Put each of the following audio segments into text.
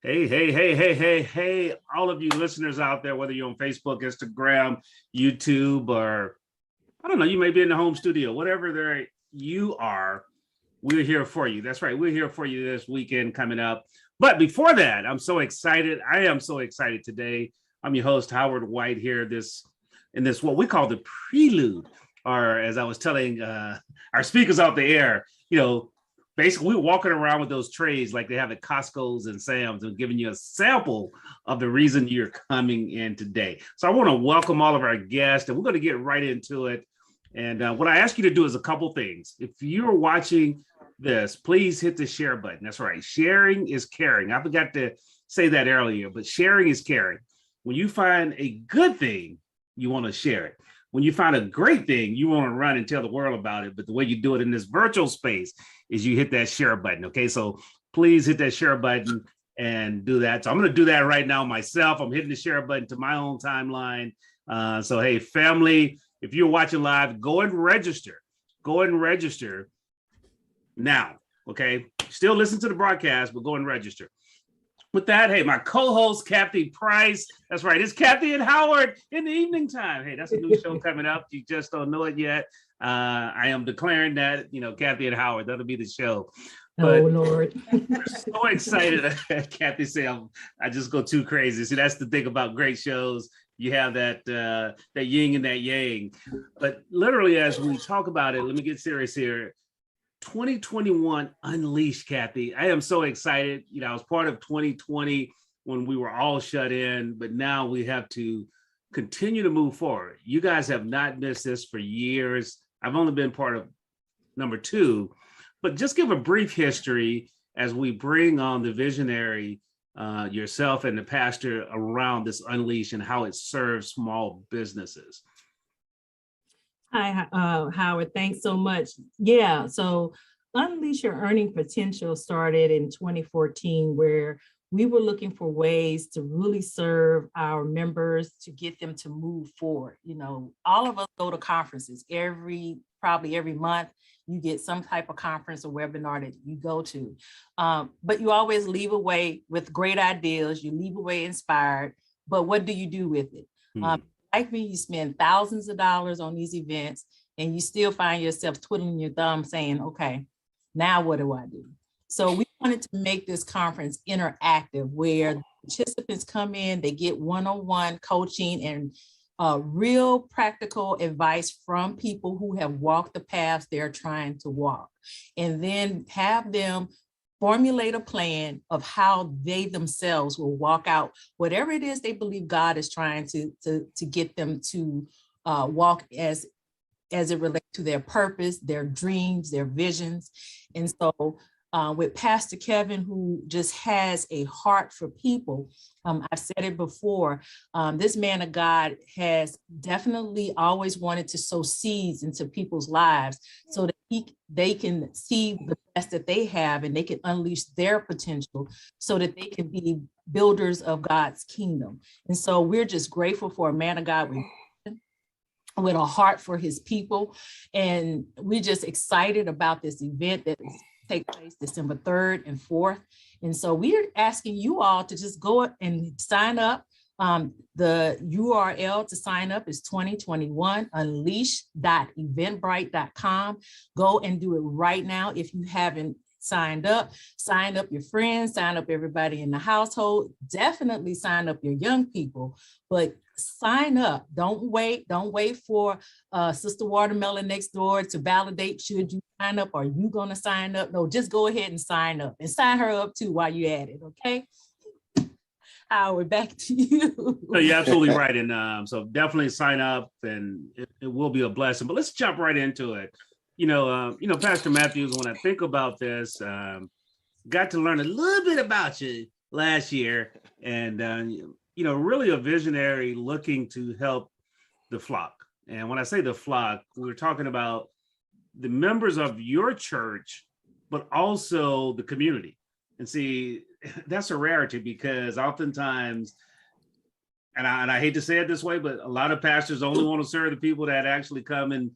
Hey, all of you listeners out there, whether you're on Facebook, Instagram, YouTube, or I don't know, you may be in the home studio, whatever there you are, we're here for you. That's right, we're here for you this weekend coming up. But before that, I'm so excited. I am so excited today. I'm your host, Howard White, here in this what we call the Prelude, or as I was telling our speakers out the air, basically we were walking around with those trays like they have at Costco's and Sam's and giving you a sample of the reason you're coming in today. So I want to welcome all of our guests, and we're going to get right into it. And what I ask you to do is a couple things. If you're watching this, please hit the share button. That's right. Sharing is caring. I forgot to say that earlier, but sharing is caring. When you find a good thing, you want to share it. When you find a great thing, you want to run and tell the world about it. But the way you do it in this virtual space is you hit that share button. Okay, so please hit that share button and do that. So I'm going to do that right now myself. I'm hitting the share button to my own timeline. So, hey, family, if you're watching live, go and register. Go and register now. Okay, still listen to the broadcast, but go and register. With that, hey, my co-host, Kathy Price. That's right. It's Kathy and Howard in the evening time. Hey, that's a new show coming up. You just don't know it yet. I am declaring that, Kathy and Howard, that'll be the show. But oh, Lord. We're so excited. Kathy said, I just go too crazy. See, that's the thing about great shows. You have that yin and that yang. But literally, as we talk about it, let me get serious here. 2021 Unleashed, Kathy. I am so excited. I was part of 2020 when we were all shut in, but now we have to continue to move forward. You guys have not missed this for years. I've only been part of number 2, but just give a brief history as we bring on the visionary, yourself and the pastor around this Unleash and how it serves small businesses. Hi, Howard. Thanks so much. Yeah, so Unleash Your Earning Potential started in 2014, where we were looking for ways to really serve our members to get them to move forward. All of us go to conferences probably every month. You get some type of conference or webinar that you go to, but you always leave away with great ideas. You leave away inspired, but what do you do with it? Like me, you spend thousands of dollars on these events and you still find yourself twiddling your thumb saying, okay, now what do I do? So we wanted to make this conference interactive where participants come in, they get one-on-one coaching and real practical advice from people who have walked the paths they're trying to walk, and then have them formulate a plan of how they themselves will walk out whatever it is they believe God is trying to get them to walk as it relates to their purpose, their dreams, their visions. And so with Pastor Kevin, who just has a heart for people, I've said it before, this man of God has definitely always wanted to sow seeds into people's lives so that they can see the best that they have and they can unleash their potential so that they can be builders of God's kingdom. And so we're just grateful for a man of God with a heart for his people. And we're just excited about this event that is take place December 3rd and 4th. And so we're asking you all to just go and sign up. The URL to sign up is 2021 unleash.eventbrite.com. Go and do it right now. If you haven't signed up, sign up your friends, sign up everybody in the household, definitely sign up your young people, but sign up. Don't wait for Sister Watermelon next door to validate should you sign up. Are you going to sign up? No, just go ahead and sign up and sign her up too while you're at it. Okay. Howard, back to you. No, you're absolutely right. And so definitely sign up and it will be a blessing, but let's jump right into it. Pastor Matthews, when I think about this, got to learn a little bit about you last year and, really a visionary looking to help the flock. And when I say the flock, we're talking about the members of your church, but also the community. And see, that's a rarity because oftentimes, and I hate to say it this way, but a lot of pastors only want to serve the people that actually come in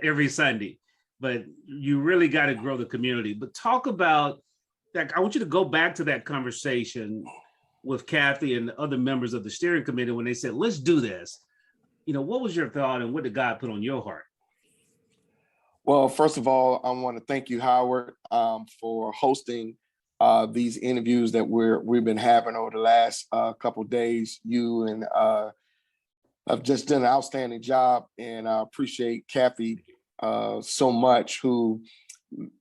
every Sunday. But you really got to grow the community. But talk about that. I want you to go back to that conversation with Kathy and the other members of the steering committee when they said, let's do this? What was your thought and what did God put on your heart? Well, first of all, I want to thank you, Howard, for hosting these interviews that we've been having over the last couple of days. You and have just done an outstanding job, and I appreciate Kathy so much, who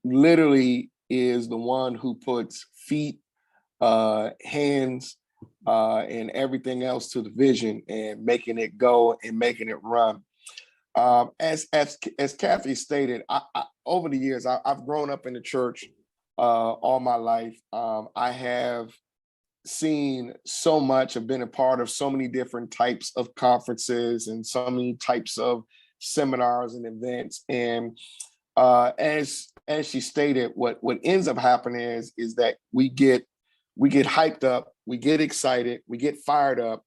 literally is the one who puts feet, hands, and everything else to the vision and making it go and making it run. As Kathy stated, I over the years, I've grown up in the church all my life. I have seen so much, I've been a part of so many different types of conferences and so many types of seminars and events. And as she stated, what ends up happening is that we get hyped up, we get excited, we get fired up.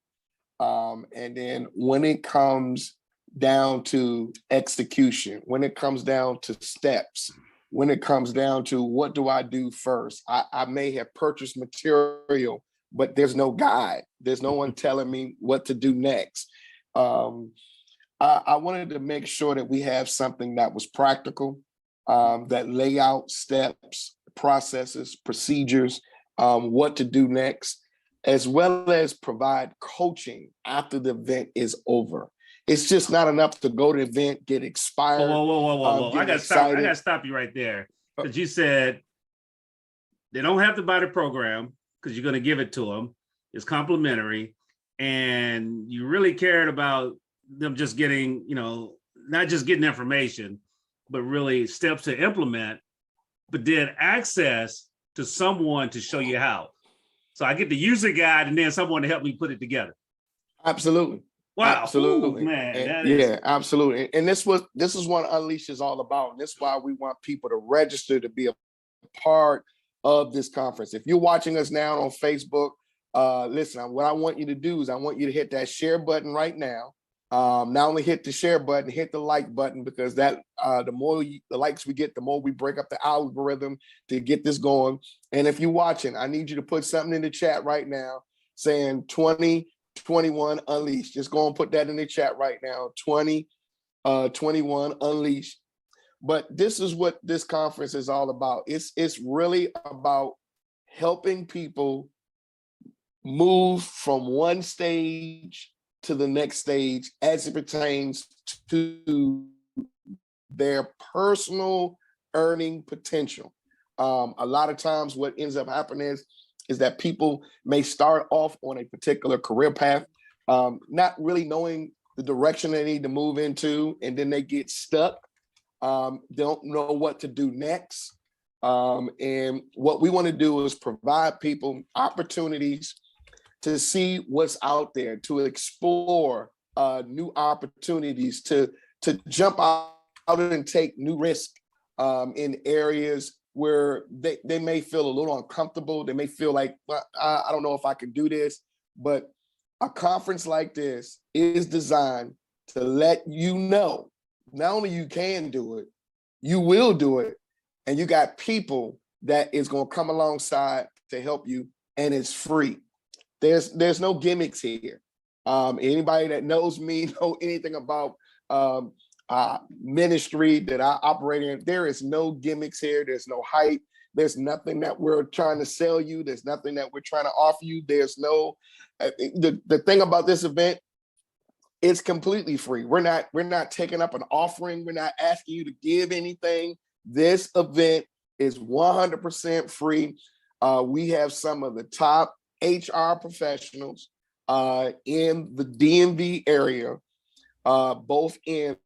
And then when it comes down to execution, when it comes down to steps, when it comes down to what do I do first, I may have purchased material, but there's no guide. There's no one telling me what to do next. I wanted to make sure that we have something that was practical, that lay out steps, processes, procedures, what to do next, as well as provide coaching after the event is over. It's just not enough to go to the event, get expired. Whoa. I gotta stop you right there. Because you said they don't have to buy the program because you're going to give it to them. It's complimentary. And you really cared about them just getting, not just getting information, but really steps to implement, but then access to someone to show you how. So I get the user guide and then someone to help me put it together. Absolutely. Wow. Absolutely. Ooh, man. Yeah, absolutely. And this is what Unleash is all about. And this is why we want people to register to be a part of this conference. If you're watching us now on Facebook, listen, what I want you to do is I want you to hit that share button right now. Not only hit the share button, hit the like button, because that the more the likes we get, the more we break up the algorithm to get this going. And if you're watching, I need you to put something in the chat right now saying 2021 Unleashed. Just go and put that in the chat right now. 2021 Unleashed. But this is what this conference is all about. It's really about helping people move from one stage to the next stage as it pertains to their personal earning potential. A lot of times what ends up happening is that people may start off on a particular career path, not really knowing the direction they need to move into, and then they get stuck, don't know what to do next. And what we want to do is provide people opportunities to see what's out there, to explore new opportunities, to jump out and take new risks in areas where they may feel a little uncomfortable. They may feel like, well, I don't know if I can do this. But a conference like this is designed to let you know, not only you can do it, you will do it. And you got people that is going to come alongside to help you, and it's free. There's no gimmicks here. Anybody that knows me, know anything about ministry that I operate in, there is no gimmicks here. There's no hype. There's nothing that we're trying to sell you. There's nothing that we're trying to offer you. There's no, the thing about this event, it's completely free. We're not taking up an offering. We're not asking you to give anything. This event is 100% free. We have some of the top HR professionals in the DMV area, both in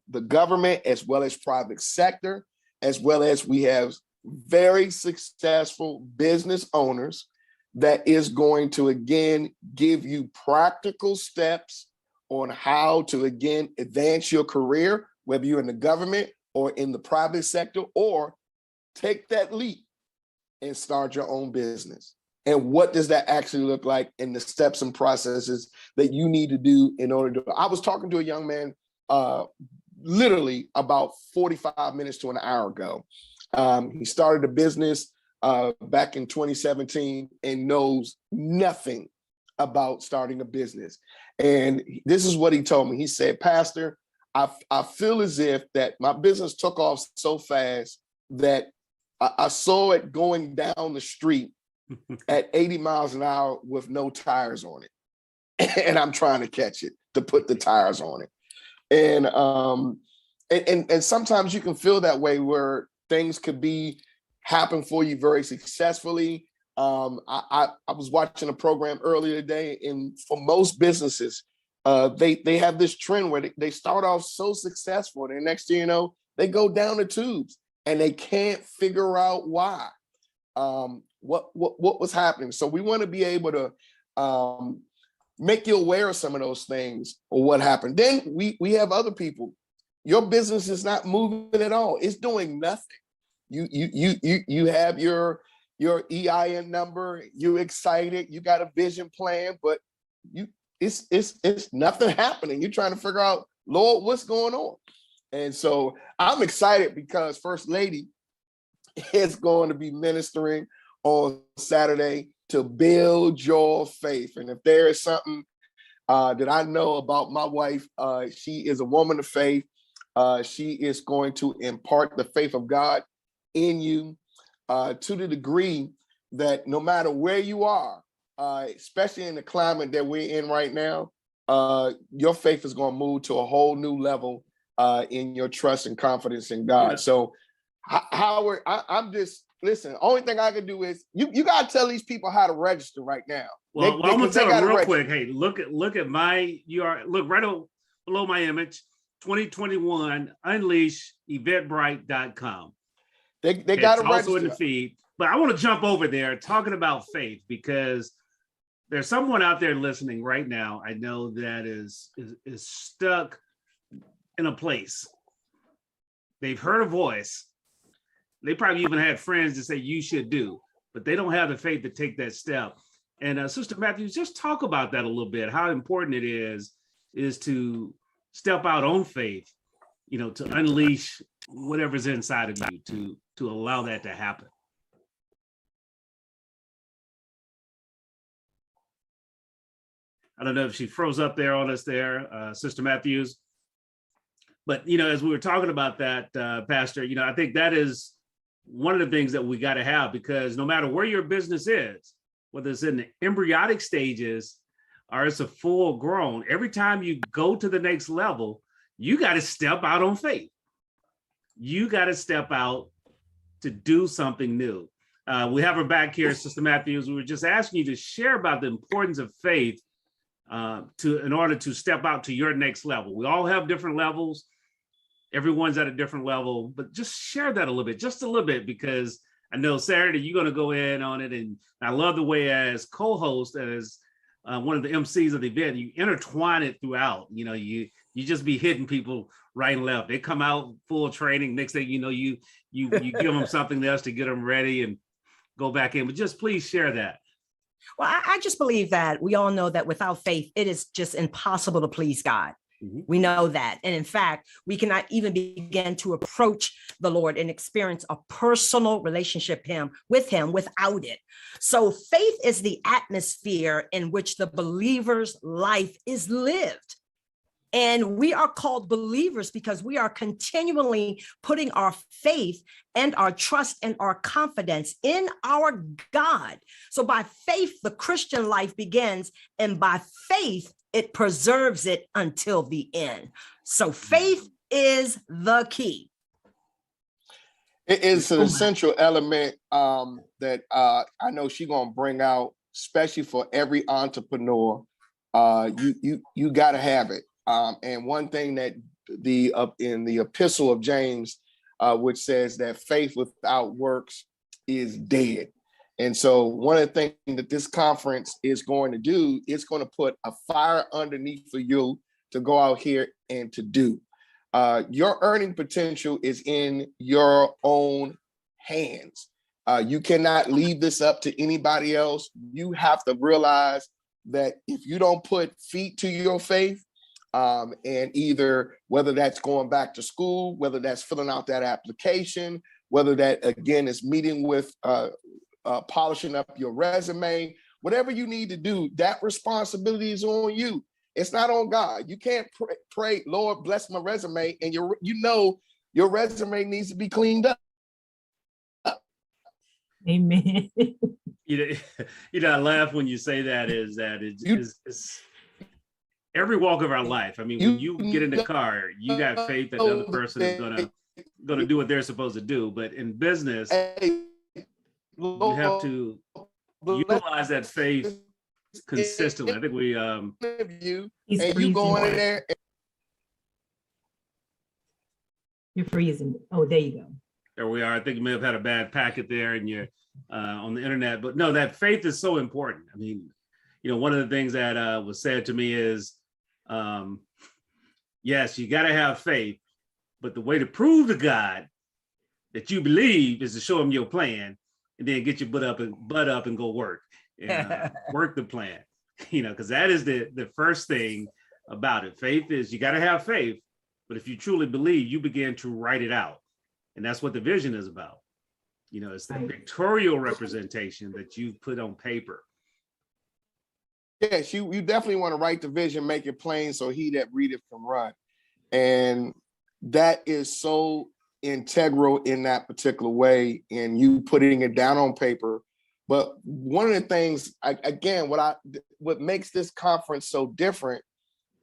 the government as well as private sector, as well as we have very successful business owners that is going to, again, give you practical steps on how to, again, advance your career, whether you're in the government or in the private sector, or take that leap and start your own business. And what does that actually look like, in the steps and processes that you need to do in order to. I was talking to a young man literally about 45 minutes to an hour ago. He started a business back in 2017 and knows nothing about starting a business. And this is what he told me. He said, Pastor, I feel as if that my business took off so fast that I saw it going down the street at 80 miles an hour with no tires on it. And I'm trying to catch it to put the tires on it. And sometimes you can feel that way where things could happen for you very successfully. I was watching a program earlier today, and for most businesses, they have this trend where they start off so successful, and next thing you know, they go down the tubes and they can't figure out why. What was happening? So we want to be able to make you aware of some of those things or what happened. Then we have other people. Your business is not moving at all. It's doing nothing. You have your EIN number. You're excited. You got a vision plan, but it's nothing happening. You're trying to figure out, Lord, what's going on? And so I'm excited because First Lady is going to be ministering on Saturday to build your faith. And if there is something that I know about my wife, she is a woman of faith. She is going to impart the faith of God in you to the degree that no matter where you are, especially in the climate that we're in right now, your faith is going to move to a whole new level in your trust and confidence in God. Yeah. So, Howard, I'm just, listen, only thing I can do is you got to tell these people how to register right now. Well, I'm going to tell them real quick. Hey, look at my URL. Look right below my image, 2021 Unleash Eventbrite.com. They got to register. Also in the feed. But I want to jump over there talking about faith, because there's someone out there listening right now. I know that is stuck in a place. They've heard a voice. They probably even had friends that say you should do, but they don't have the faith to take that step. And Sister Matthews, just talk about that a little bit. How important it is to step out on faith, to unleash whatever's inside of you, to allow that to happen. I don't know if she froze up there on us there, Sister Matthews. But, as we were talking about that, Pastor, I think that is one of the things that we got to have, because no matter where your business is, whether it's in the embryonic stages or it's a full grown, every time you go to the next level, you got to step out on faith. You got to step out to do something new. We have her back here, Sister Matthews. We were just asking you to share about the importance of faith in order to step out to your next level. We all have different levels. Everyone's at a different level, but just share that just a little bit, because I know Saturday you're going to go in on it. And I love the way as co-host, as one of the MCs of the event, you intertwine it throughout. You just be hitting people right and left. They come out full training. Next thing you know, you give them something else to get them ready and go back in. But just please share that. Well, I just believe that we all know that without faith, it is just impossible to please God. Mm-hmm. We know that. And in fact, we cannot even begin to approach the Lord and experience a personal relationship with him without it. So faith is the atmosphere in which the believer's life is lived. And we are called believers because we are continually putting our faith and our trust and our confidence in our God. So by faith, the Christian life begins, and by faith, it preserves it until the end. So faith is the key. It is an essential element that I know she's gonna bring out, especially for every entrepreneur. You got to have it. And one thing that in the epistle of James, which says that faith without works is dead. And so one of the things that this conference is going to do, it's going to put a fire underneath for you to go out here and to do. Your earning potential is in your own hands. You cannot leave this up to anybody else. You have to realize that if you don't put feet to your faith, and either whether that's going back to school, whether that's filling out that application, whether that again is meeting with polishing up your resume, whatever you need to do, that responsibility is on you. It's not on God. You can't pray, Lord, bless my resume, and your resume needs to be cleaned up. Amen. I laugh when you say that. Is that it's every walk of our life. I mean, when you get in the car, you got faith that the other person is gonna do what they're supposed to do. But in business, you have to utilize that faith consistently. I think we He's and you going in there. You're freezing. Oh, there you go. There we are. I think you may have had a bad packet there and you're on the internet, but no, that faith is so important. I mean, one of the things that was said to me is, yes, you got to have faith, but the way to prove to God that you believe is to show him your plan and then get your butt up and go work and work the plan, because that is the first thing about it. Faith is, you got to have faith, but if you truly believe, you begin to write it out. And that's what the vision is about. It's the pictorial representation that you put on paper. Yes, you definitely want to write the vision, make it plain so he that readeth can run. And that is so integral in that particular way, in you putting it down on paper. But one of the things, what makes this conference so different,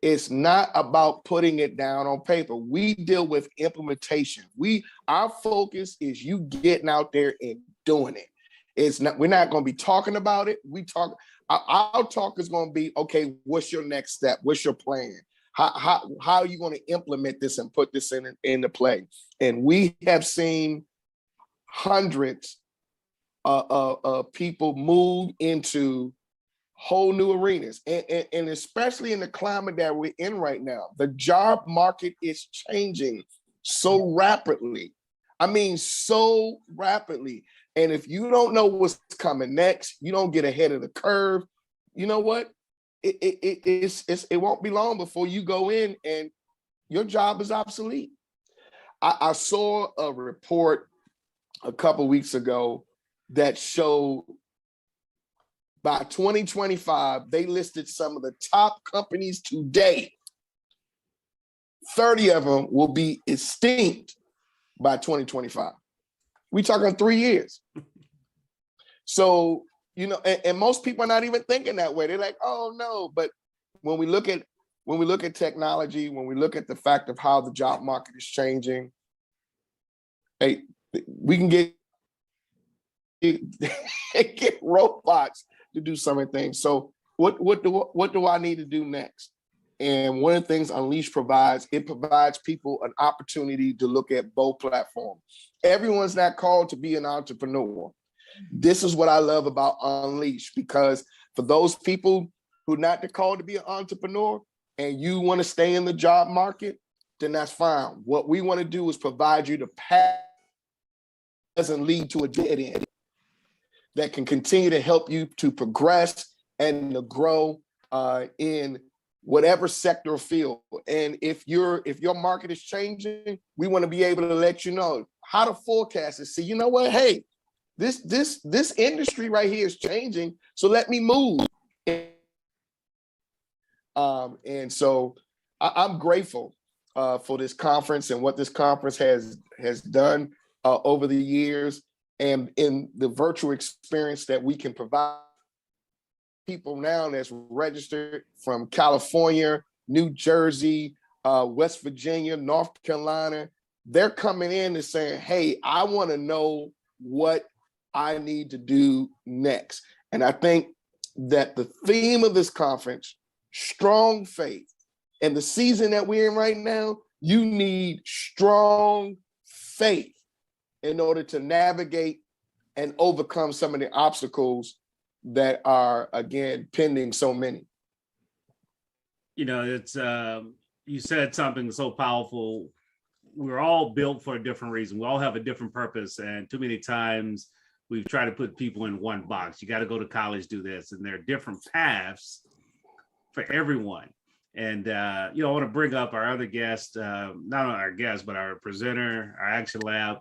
it's not about putting it down on paper. We deal with implementation. Our focus is you getting out there and doing it. We're not going to be talking about it. Our talk is going to be, okay, what's your next step? What's your plan? How are you going to implement this and put this into play? And we have seen hundreds of people move into whole new arenas, and especially in the climate that we're in right now. The job market is changing so rapidly. I mean, so rapidly. And if you don't know what's coming next, you don't get ahead of the curve. You know what? It won't be long before you go in and your job is obsolete. I saw a report a couple weeks ago that showed by 2025, they listed some of the top companies today. 30 of them will be extinct by 2025. We're talking 3 years. So, and most people are not even thinking that way. They're like, oh no. But when we look at technology, when we look at the fact of how the job market is changing, hey, we can get robots to do some of the things. So what do I need to do next? And one of the things Unleash provides people an opportunity to look at both platforms. Everyone's not called to be an entrepreneur. This is what I love about Unleash, because for those people who are not called to be an entrepreneur and you want to stay in the job market, then that's fine. What we want to do is provide you the path that doesn't lead to a dead end, that can continue to help you to progress and to grow in whatever sector or field. And if your market is changing, we want to be able to let you know how to forecast it. See, you know what? Hey, this industry right here is changing, so let me move. And so I'm grateful for this conference and what this conference has done over the years, and in the virtual experience that we can provide people now that's registered from California, New Jersey, West Virginia, North Carolina. They're coming in and saying, hey, I want to know what I need to do next. And I think that the theme of this conference, strong faith, and the season that we're in right now, you need strong faith in order to navigate and overcome some of the obstacles that are, again, pending so many. It's you said something so powerful. We're all built for a different reason. We all have a different purpose, and too many times we've tried to put people in one box. You got to go to college, do this, and there are different paths for everyone. And I want to bring up our other guest, not our guest, but our presenter, our Action Lab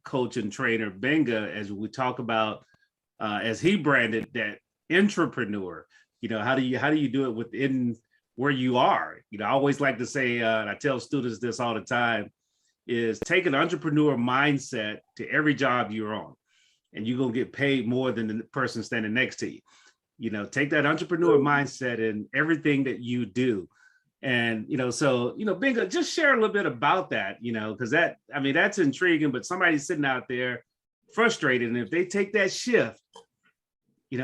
coach and trainer Benga, as we talk about, as he branded that entrepreneur. How do you do it within where you are? I always like to say, and I tell students this all the time, is take an entrepreneur mindset to every job you're on, and you're gonna get paid more than the person standing next to you. Take that entrepreneur mindset in everything that you do. And Bingo, just share a little bit about that, because that's intriguing. But somebody's sitting out there frustrated, and if they take that shift,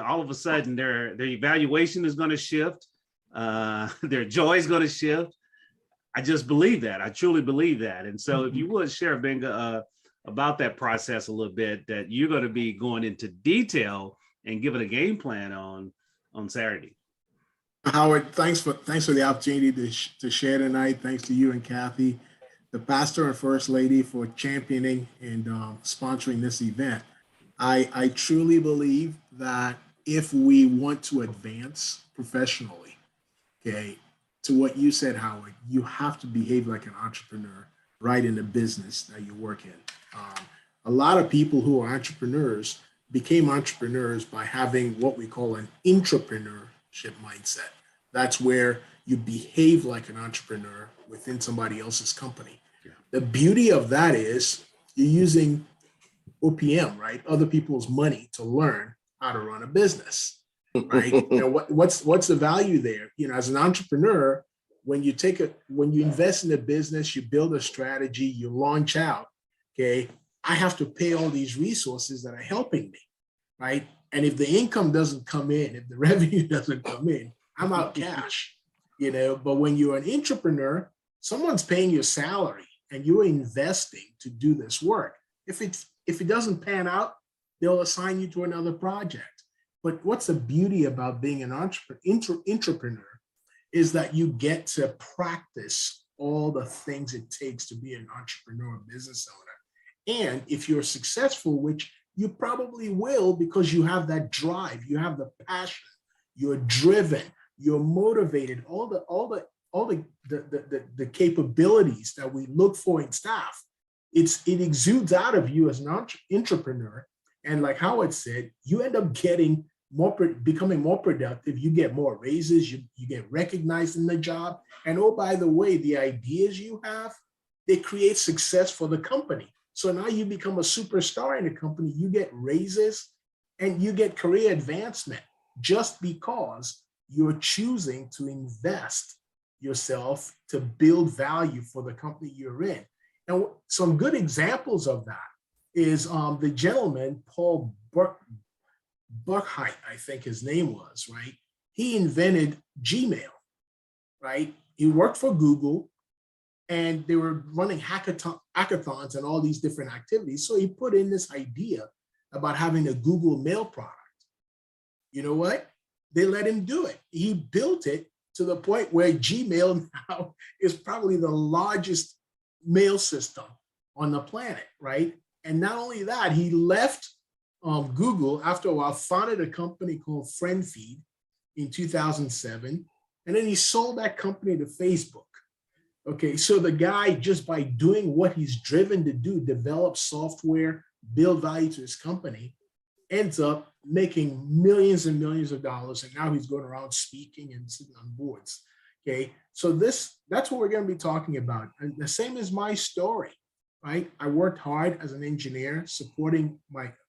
all of a sudden their evaluation is going to shift, their joy is going to shift. I just believe that. I truly believe that. And so, if you would share, Bingo, about that process a little bit, that you're going to be going into detail and giving a game plan on Saturday. Howard, thanks for the opportunity to share tonight. Thanks to you and Kathy, the pastor and first lady, for championing and sponsoring this event. I truly believe that if we want to advance professionally, okay, to what you said, Howard, you have to behave like an entrepreneur right in the business that you work in. A lot of people who are entrepreneurs became entrepreneurs by having what we call an intrapreneurship mindset. That's where you behave like an entrepreneur within somebody else's company. Yeah. The beauty of that is you're using OPM, right? Other people's money to learn how to run a business, right? What's the value there? As an entrepreneur, when you invest in a business, you build a strategy, you launch out, okay? I have to pay all these resources that are helping me, right? And if the income doesn't come in, if the revenue doesn't come in, I'm out cash, But when you're an entrepreneur, someone's paying your salary and you're investing to do this work. If it doesn't pan out, they'll assign you to another project. But what's the beauty about being an entrepreneur is that you get to practice all the things it takes to be an entrepreneur business owner. And if you're successful, which you probably will, because you have that drive, you have the passion, you're driven, you're motivated, all the capabilities that we look for in staff, it exudes out of you as an entrepreneur. And like Howard said, you end up becoming more productive. You get more raises, you get recognized in the job. And oh, by the way, the ideas you have, they create success for the company. So now you become a superstar in the company, you get raises and you get career advancement just because you're choosing to invest yourself to build value for the company you're in. And some good examples of that is the gentleman, Paul Buchheit, I think his name was, right? He invented Gmail, right? He worked for Google and they were running hackathons and all these different activities. So he put in this idea about having a Google Mail product. You know what? They let him do it. He built it to the point where Gmail now is probably the largest mail system on the planet, right? And not only that, he left Google after a while, founded a company called FriendFeed in 2007, and then he sold that company to Facebook. Okay, so the guy, just by doing what he's driven to do, develop software, build value to his company, ends up making millions and millions of dollars, and now he's going around speaking and sitting on boards. Okay, so that's what we're going to be talking about. And the same as my story, right? I worked hard as an engineer supporting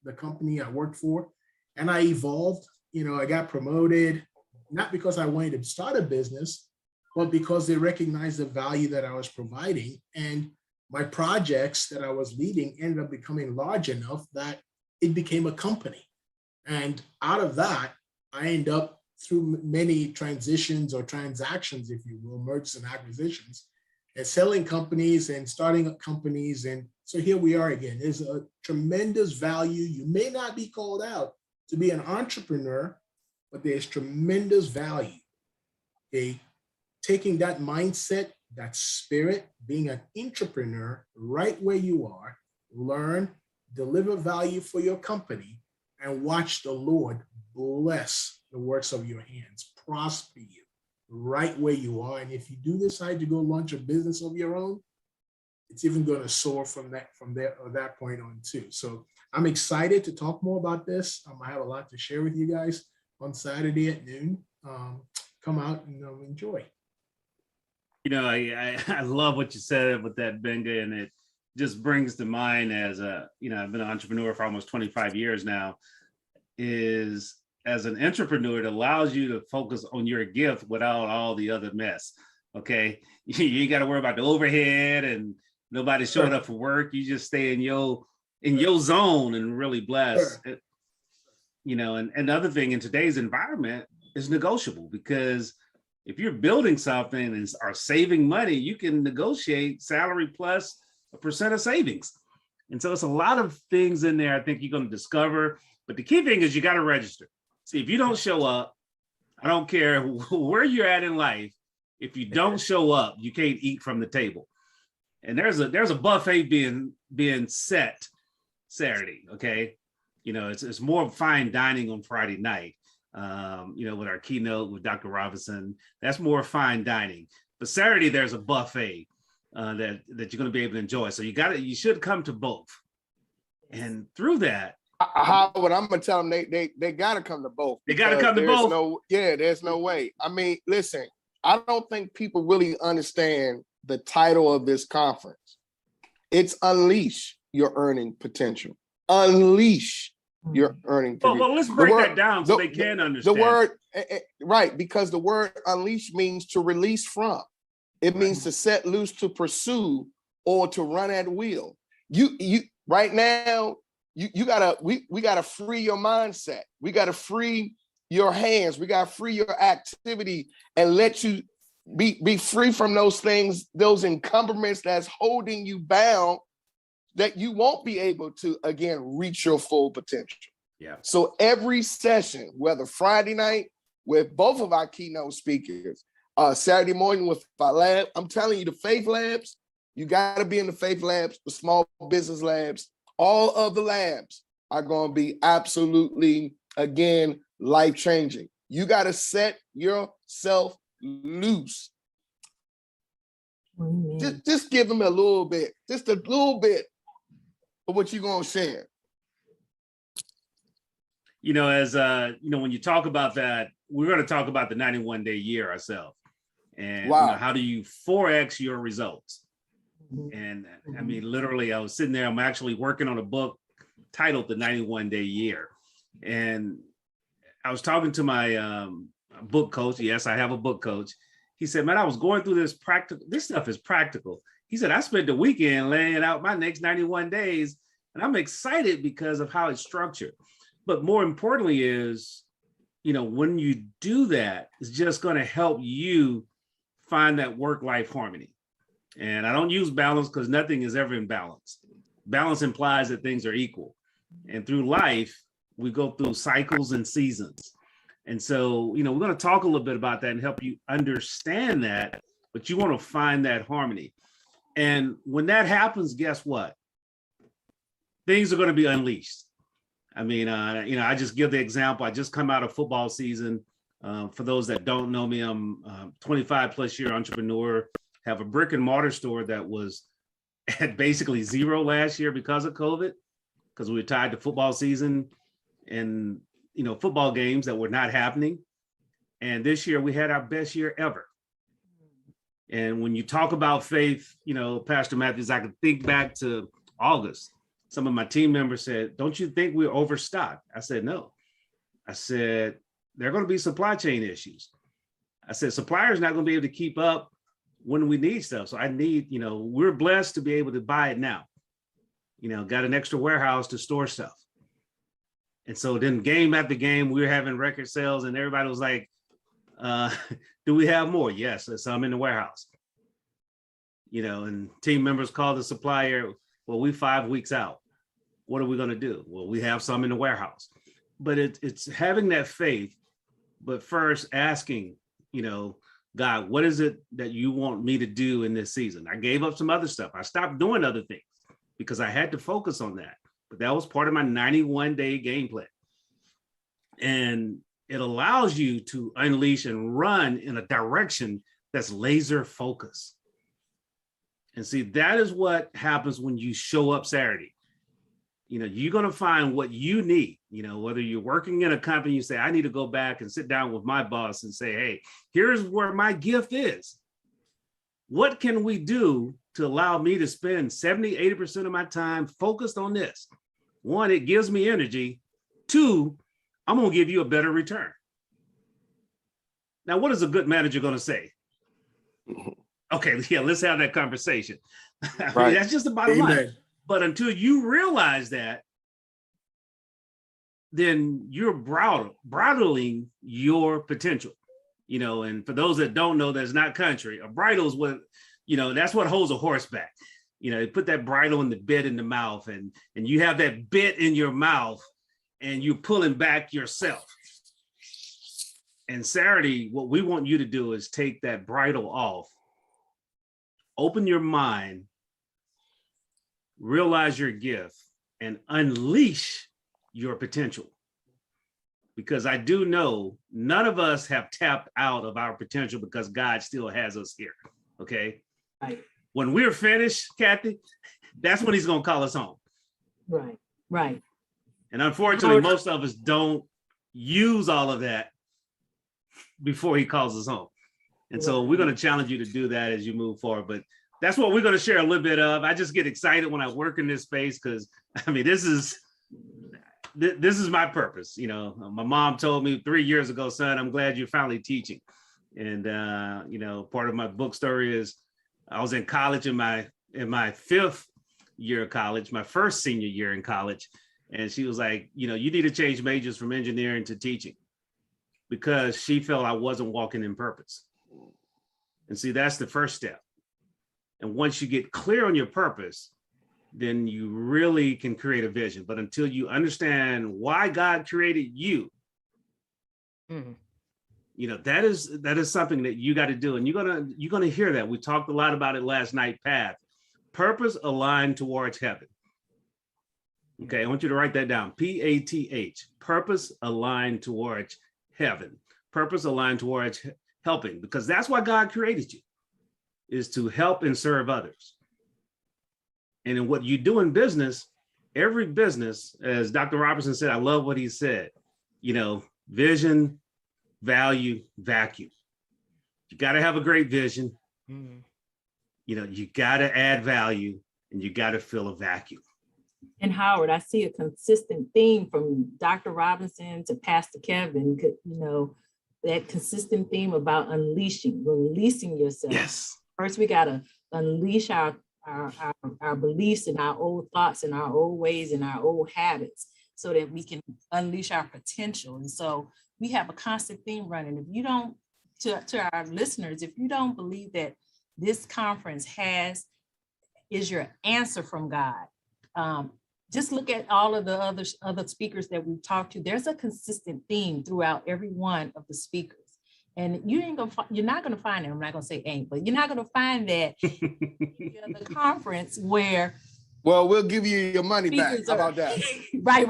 the company I worked for, and I evolved. I got promoted, not because I wanted to start a business, but because they recognized the value that I was providing. And my projects that I was leading ended up becoming large enough that it became a company. And out of that, I end up, through many transitions or transactions, if you will, mergers and acquisitions, and selling companies and starting up companies. And so here we are again. There's a tremendous value. You may not be called out to be an entrepreneur, but there's tremendous value. Okay, taking that mindset, that spirit, being an entrepreneur right where you are, learn, deliver value for your company, and watch the Lord bless the works of your hands, prosper you right where you are. And if you do decide to go launch a business of your own, it's even going to soar from that point on too. So I'm excited to talk more about this. I have a lot to share with you guys on Saturday at noon. Come out and enjoy. I love what you said with that, Benga, and it just brings to mind as I've been an entrepreneur for almost 25 years now, is as an entrepreneur, it allows you to focus on your gift without all the other mess. Okay. You ain't got to worry about the overhead and nobody showing up for work. You just stay in your zone and really bless. Sure. And the other thing in today's environment is negotiable, because if you're building something and are saving money, you can negotiate salary plus a % of savings. And so it's a lot of things in there I think you're going to discover. But the key thing is you got to register. See, if you don't show up, I don't care where you're at in life. If you don't show up, you can't eat from the table. And there's a buffet being set Saturday. Okay. It's more fine dining on Friday night. With our keynote with Dr. Robinson, that's more fine dining. But Saturday there's a buffet that you're going to be able to enjoy. So you should come to both. And through that, Howard, I'm gonna tell them they got to come to both. They got to come to both. There's no way. I mean, listen, I don't think people really understand the title of this conference. It's Unleash Your Earning Potential. Unleash your earning potential. Well, let's break that down so they can understand. The word, right, because the word unleash means to release from. It means to set loose, to pursue, or to run at will. You right now, we gotta free your mindset. We gotta free your hands. We gotta free your activity and let you be free from those things, those encumbrance that's holding you bound, that you won't be able to, again, reach your full potential. Yeah. So every session, whether Friday night with both of our keynote speakers, Saturday morning with our lab, I'm telling you, the faith labs, you got to be in the faith labs, the small business labs, all of the labs are going to be absolutely, again, life-changing. You got to set yourself loose. Just give them a little bit, just a little bit of what you're going to share. When you talk about that, we're going to talk about the 91-day year ourselves. And how do you 4X your results? And I mean, literally, I was sitting there, I'm actually working on a book titled The 91-Day Year. And I was talking to my book coach. Yes, I have a book coach. He said, man, I was going through this stuff is practical. He said, I spent the weekend laying out my next 91 days, and I'm excited because of how it's structured. But more importantly is, when you do that, it's just going to help you find that work-life harmony. And I don't use balance because nothing is ever in balance. Balance implies that things are equal. And through life, we go through cycles and seasons. And so, we're going to talk a little bit about that and help you understand that, but you want to find that harmony. And when that happens, guess what? Things are going to be unleashed. I mean, I just give the example. I just come out of football season. For those that don't know me, I'm 25 plus year entrepreneur, have a brick and mortar store that was at basically zero last year because of COVID, because we were tied to football season and, football games that were not happening. And this year we had our best year ever. And when you talk about faith, Pastor Matthews, I can think back to August. Some of my team members said, don't you think we're overstocked? I said, no. I said, there are going to be supply chain issues. I said, suppliers not going to be able to keep up when we need stuff. So I need, we're blessed to be able to buy it now. Got an extra warehouse to store stuff. And so then game after game, we were having record sales and everybody was like, do we have more? Yes, there's some in the warehouse. And team members call the supplier, well, we 5 weeks out. What are we going to do? Well, we have some in the warehouse. But it's having that faith, but first asking, God, what is it that you want me to do in this season? I gave up some other stuff. I stopped doing other things because I had to focus on that. But that was part of my 91-day game plan. And it allows you to unleash and run in a direction that's laser focused. And see, that is what happens when you show up Saturday. You know, you're going to find what you need. You know, whether you're working in a company, you say, I need to go back and sit down with my boss and say, hey, here's where my gift is. What can we do to allow me to spend 70, 80% of my time focused on this? One, it gives me energy. Two, I'm going to give you a better return. Now, what is a good manager going to say? Okay, yeah, let's have that conversation. I mean, that's just the bottom line. But until you realize that, then you're bridling your potential. You know, and for those that don't know, that's not country. A bridle is what, you know, that's what holds a horse back. You know, you put that bridle in the bit in the mouth, and you have that bit in your mouth, and you're pulling back yourself. And Saturday, what we want you to do is take that bridle off, open your mind, realize your gift, and unleash your potential. Because I do know none of us have tapped out of our potential because God still has us here. Okay. Right. When we're finished, Kathy, that's when he's going to call us home. Right. Right. And unfortunately, most of us don't use all of that before he calls us home. And so we're going to challenge you to do that as you move forward. But that's what we're going to share a little bit of. I just get excited when I work in this space because, I mean, this is my purpose. You know, my mom told me 3 years ago, son, I'm glad you're finally teaching. And, you know, part of my book story is I was in college in my fifth year of college, my first senior year in college. And she was like, you know, you need to change majors from engineering to teaching because she felt I wasn't walking in purpose. And see, that's the first step. And once you get clear on your purpose, then you really can create a vision. But until you understand why God created you, you know, that is something that you got to do. And you're gonna hear that. We talked a lot about it last night, Path. Purpose aligned towards heaven. Okay, I want you to write that down. PATH, purpose aligned towards heaven. Purpose aligned towards helping, because that's why God created you, is to help and serve others. And in what you do in business, every business, as Dr. Robertson said, I love what he said, you know, vision, value, vacuum. You got to have a great vision. You know, you got to add value, and you got to fill a vacuum. And Howard, I see a consistent theme from Dr. Robinson to Pastor Kevin, you know, that consistent theme about releasing yourself. Yes. First, we got to unleash our beliefs and our old thoughts and our old ways and our old habits so that we can unleash our potential. And so we have a constant theme running. If you don't, to our listeners, if you don't believe that this conference is your answer from God, just look at all of the other speakers that we've talked to. There's a consistent theme throughout every one of the speakers. And you're not going to find it. I'm not going to say ain't, but you're not going to find that in the conference where. Well, we'll give you your money back. How about that? Right.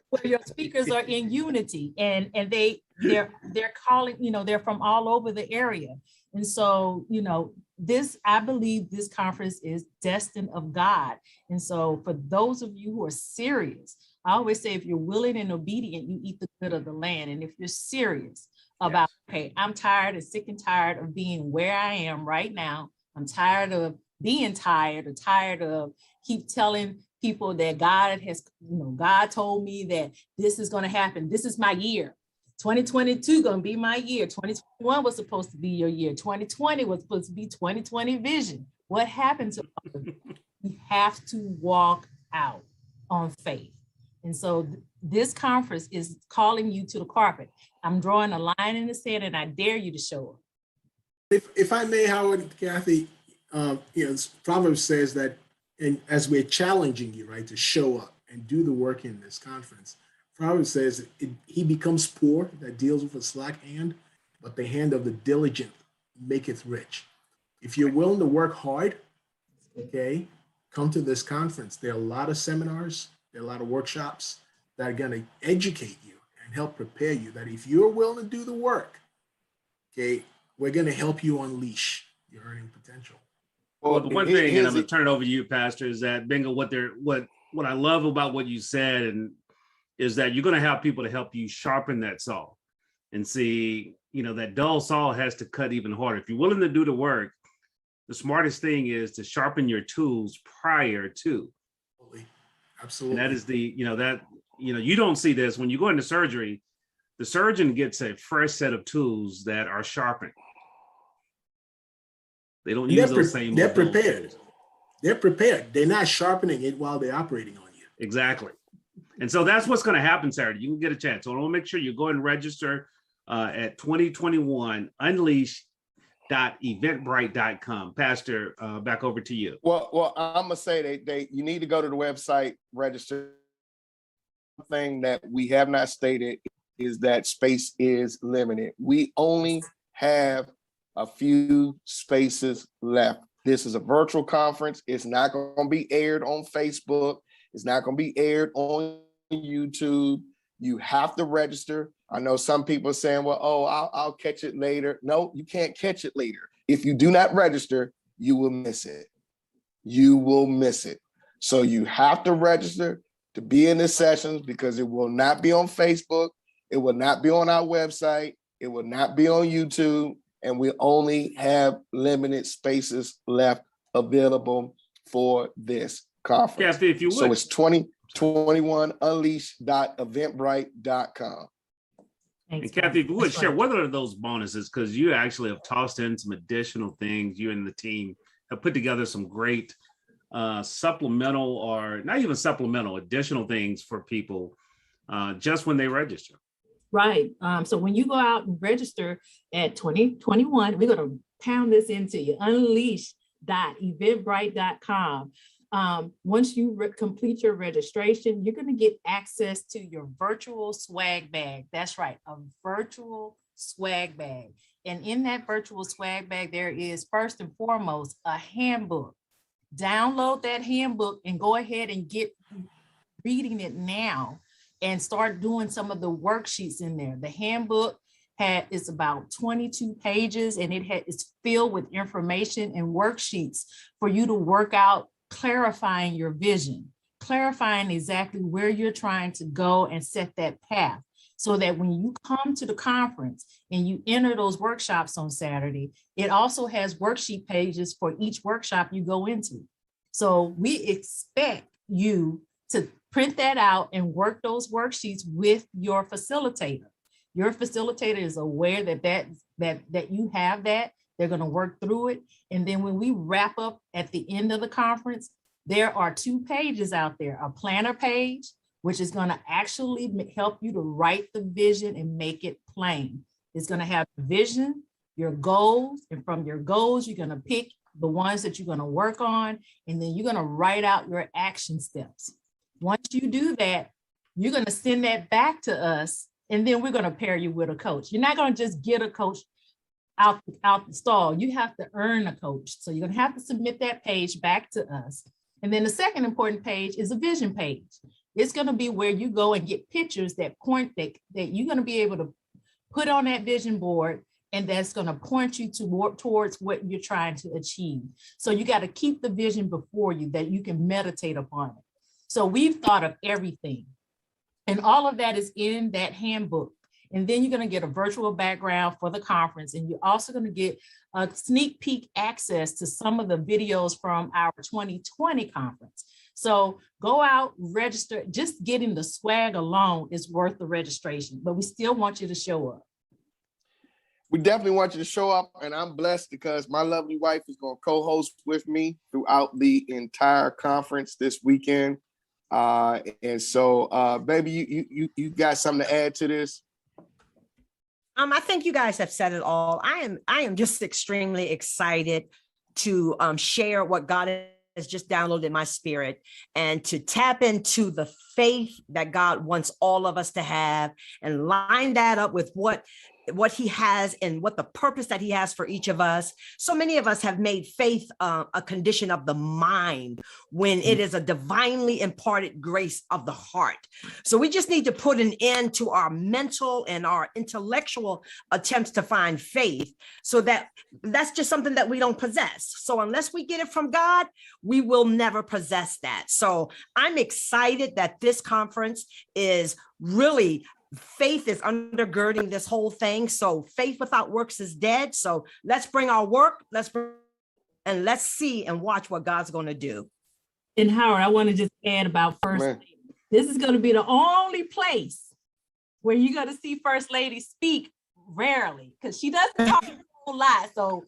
Where your speakers are in unity and they're calling, you know, they're from all over the area. And so, you know, I believe this conference is destined of God. And so for those of you who are serious, I always say, if you're willing and obedient, you eat the good of the land. And if you're serious about, okay, I'm tired and sick and tired of being where I am right now. I'm tired of being tired or tired of keep telling people that God has, you know, God told me that this is going to happen. This is my year. 2022 going to be my year. 2021 was supposed to be your year. 2020 was supposed to be 2020 vision. What happened to all of it? We have to walk out on faith. And so this conference is calling you to the carpet. I'm drawing a line in the sand and I dare you to show up. If I may, Howard, Kathy, you know, Proverbs says that, and as we're challenging you, right, to show up and do the work in this conference, Proverbs says he becomes poor that deals with a slack hand, but the hand of the diligent maketh rich. If you're willing to work hard, okay, come to this conference. There are a lot of seminars, there are a lot of workshops that are going to educate you and help prepare you that if you're willing to do the work, okay, we're going to help you unleash your earning potential. Well, the one here- thing, and here's I'm gonna it. turn it over to you, Pastor, is that Bingo, what I love about what you said, and is that you're gonna have people to help you sharpen that saw and see, that dull saw has to cut even harder. If you're willing to do the work, the smartest thing is to sharpen your tools prior to. Absolutely. And that is you don't see this when you go into surgery. The surgeon gets a fresh set of tools that are sharpened. They don't use those same. They're old dull prepared. tools. They're prepared. They're not sharpening it while they're operating on you. Exactly. And so that's what's going to happen Saturday. You can get a chance. So I want to make sure you go and register at 2021 unleash.eventbrite.com. Pastor, back over to you. Well, I'm gonna say you need to go to the website, register. Thing that we have not stated is that space is limited. We only have a few spaces left. This is a virtual conference. It's not going to be aired on Facebook. It's not going to be aired on YouTube. You have to register. I know some people are saying, well, I'll catch it later. No, you can't catch it later. If you do not register, you will miss it. You will miss it. So you have to register to be in the sessions, because it will not be on Facebook. It will not be on our website. It will not be on YouTube. And we only have limited spaces left available for this conference. Kathy, if you would. So it's 2021 unleash.eventbrite.com. Thanks, And Kathy, if you would That's share, right. what are those bonuses? Because you actually have tossed in some additional things. You and the team have put together some great supplemental, or not even supplemental, additional things for people just when they register. Right. So when you go out and register at 2021, we're going to pound this into you, unleash.eventbrite.com. Once you complete your registration, you're going to get access to your virtual swag bag. That's right, a virtual swag bag. And in that virtual swag bag, there is first and foremost a handbook. Download that handbook and go ahead and get reading it now and start doing some of the worksheets in there. The handbook is about 22 pages, and it's filled with information and worksheets for you to work out, clarifying your vision, clarifying exactly where you're trying to go and set that path, so that when you come to the conference and you enter those workshops on Saturday, it also has worksheet pages for each workshop you go into. So we expect you to print that out and work those worksheets with your facilitator. Your facilitator is aware that you have that. They're going to work through it. And then when we wrap up at the end of the conference, there are 2 pages out there, a planner page, which is going to actually help you to write the vision and make it plain. It's going to have vision, your goals, and from your goals, you're going to pick the ones that you're going to work on, and then you're going to write out your action steps. Once you do that, you're going to send that back to us, and then we're going to pair you with a coach. You're not going to just get a coach out the stall. You have to earn a coach. So you're going to have to submit that page back to us. And then the second important page is a vision page. It's going to be where you go and get pictures that point that you're going to be able to put on that vision board, and that's going to point you towards what you're trying to achieve. So you got to keep the vision before you that you can meditate upon it. So we've thought of everything, and all of that is in that handbook. And then you're going to get a virtual background for the conference, and you're also going to get a sneak peek access to some of the videos from our 2020 conference. So go out, register. Just getting the swag alone is worth the registration, but we still want you to show up. We definitely want you to show up, and I'm blessed because my lovely wife is going to co-host with me throughout the entire conference this weekend. And so, baby, you got something to add to this? I think you guys have said it all. I am just extremely excited to share what God has just downloaded in my spirit, and to tap into the faith that God wants all of us to have, and line that up with what what he has and what the purpose that he has for each of us. So many of us have made faith a condition of the mind when it is a divinely imparted grace of the heart. So we just need to put an end to our mental and our intellectual attempts to find faith, so that that's just something that we don't possess. So unless we get it from God, we will never possess that. So I'm excited that this conference is really, faith is undergirding this whole thing. So faith without works is dead. So let's bring our work, and let's see and watch what God's going to do. And Howard, I want to just add about First Man. Lady. This is going to be the only place where you're going to see First Lady speak rarely, because she doesn't talk a whole lot. So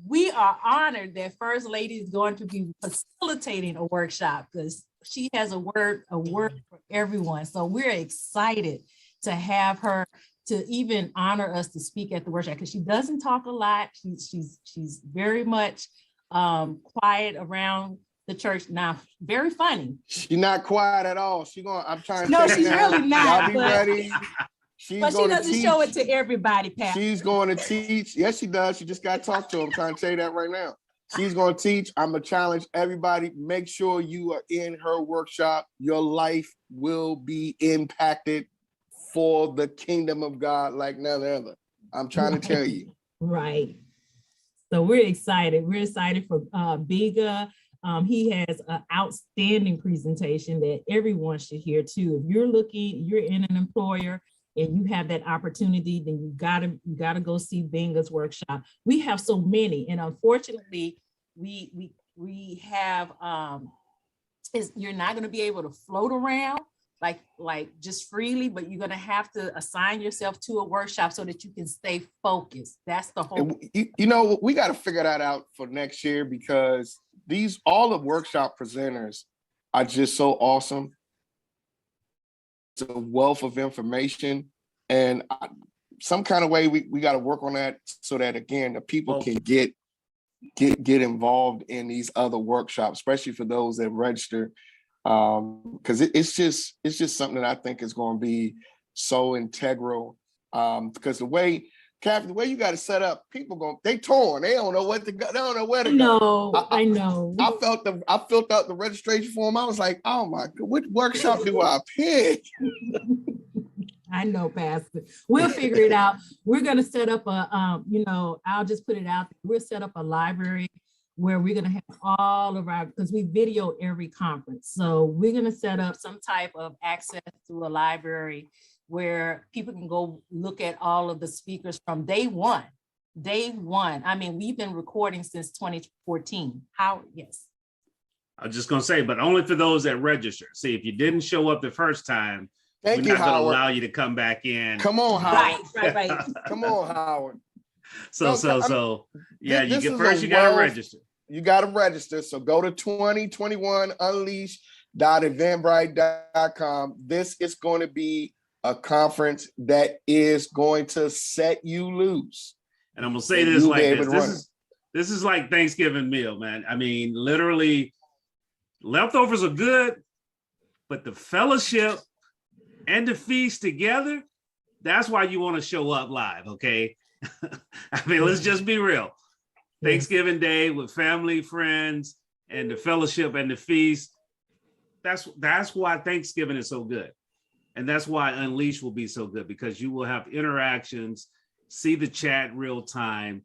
we are honored that First Lady is going to be facilitating a workshop, because she has a word for everyone. So we're excited to have her to even honor us to speak at the workshop, because she doesn't talk a lot. She's very much quiet around the church. Now, very funny. She's not quiet at all. I'm trying to No, take it she's down. really not, Y'all be but- ready. But she doesn't show it to everybody, Pat. She's going to teach. Yes, she does. She just got to talk to her. I'm trying to tell you that right now. She's going to teach. I'm going to challenge everybody. Make sure you are in her workshop. Your life will be impacted for the kingdom of God like none other. I'm trying to tell you. Right. So we're excited. We're excited for Biga. He has an outstanding presentation that everyone should hear too. If you're in an employer and you have that opportunity, then you gotta go see Binga's workshop. We have so many, and unfortunately, we have you're not going to be able to float around like just freely, but you're going to have to assign yourself to a workshop so that you can stay focused. That's the whole. And we got to figure that out for next year, because all the workshop presenters are just so awesome. It's a wealth of information, and some kind of way we got to work on that, so that again the people can get involved in these other workshops, especially for those that register, because it's just something that I think is going to be so integral, because the way you got to set up, people they torn, they don't know what to go, they don't know where to go. I know. I filled out the registration form. I was like, oh my God, what workshop do I pick? I know, Pastor. We'll figure it out. We're going to set up I'll just put it out. We'll set up a library where we're going to have all of because we video every conference. So we're going to set up some type of access to a library where people can go look at all of the speakers from day one. I mean, we've been recording since 2014. Yes. I was just going to say, but only for those that register. See, if you didn't show up the first time, Thank we're you, not going to Howard. allow you to come back in. Come on, Howard. Right. Come on, Howard. Yeah, this you is first a you got to wealth- register. You got to register. So go to 2021unleash.eventbrite.com. This is going to be a conference that is going to set you loose. And I'm going to say And this you'll like be able this. to run This is like Thanksgiving meal, man. I mean, literally, leftovers are good, but the fellowship and the feast together, that's why you want to show up live, okay? I mean, let's just be real. Thanksgiving Day with family, friends, and the fellowship and the feast. That's why Thanksgiving is so good. And that's why Unleash will be so good, because you will have interactions, see the chat real time.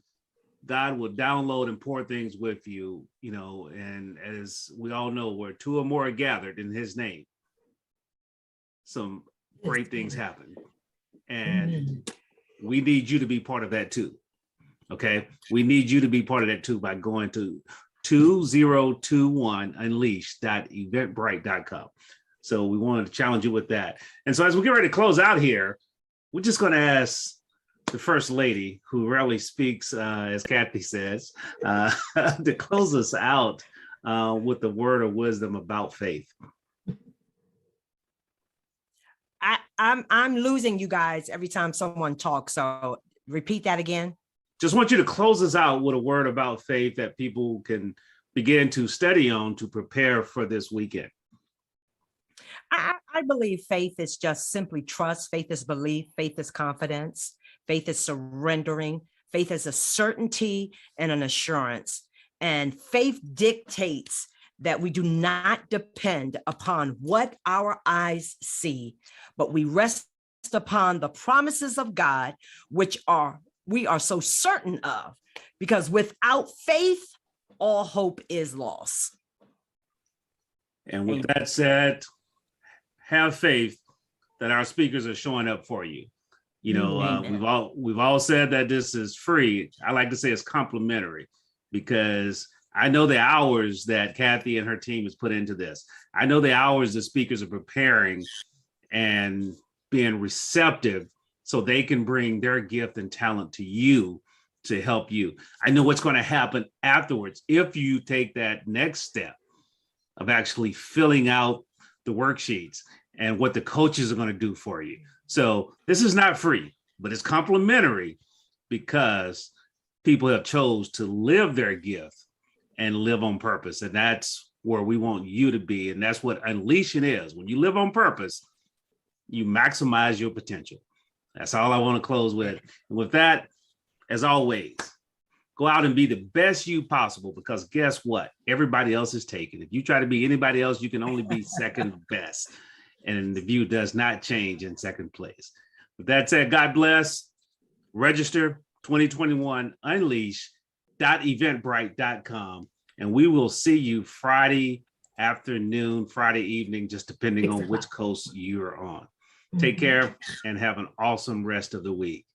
God will download and pour things with you, and as we all know, where two or more are gathered in his name, some great things happen. And we need you to be part of that too. Okay. We need you to be part of that too by going to 2021unleash.eventbrite.com. So we wanted to challenge you with that. And so as we get ready to close out here, we're just going to ask the First Lady, who rarely speaks, as Kathy says, to close us out with the word of wisdom about faith. I'm losing you guys every time someone talks. So repeat that again. Just want you to close us out with a word about faith that people can begin to study on to prepare for this weekend. I believe faith is just simply trust. Faith is belief. Faith is confidence. Faith is surrendering. Faith is a certainty and an assurance. And faith dictates that we do not depend upon what our eyes see, but we rest upon the promises of God, which we are so certain of, because without faith, all hope is lost. And with that said, have faith that our speakers are showing up for you. You know, Amen. we've all said that this is free. I like to say it's complimentary, because I know the hours that Kathy and her team has put into this. I know the hours the speakers are preparing and being receptive so they can bring their gift and talent to you to help you. I know what's going to happen afterwards if you take that next step of actually filling out the worksheets and what the coaches are going to do for you. So this is not free, but it's complimentary because people have chose to live their gift and live on purpose. And that's where we want you to be. And that's what unleashing is. When you live on purpose, you maximize your potential. That's all I want to close with. And with that, as always, go out and be the best you possible, because guess what? Everybody else is taken. If you try to be anybody else, you can only be second best. And the view does not change in second place. With that said, God bless. Register 2021 unleash.eventbrite.com. And we will see you Friday afternoon, Friday evening, just depending on which coast you're on. Take care and have an awesome rest of the week.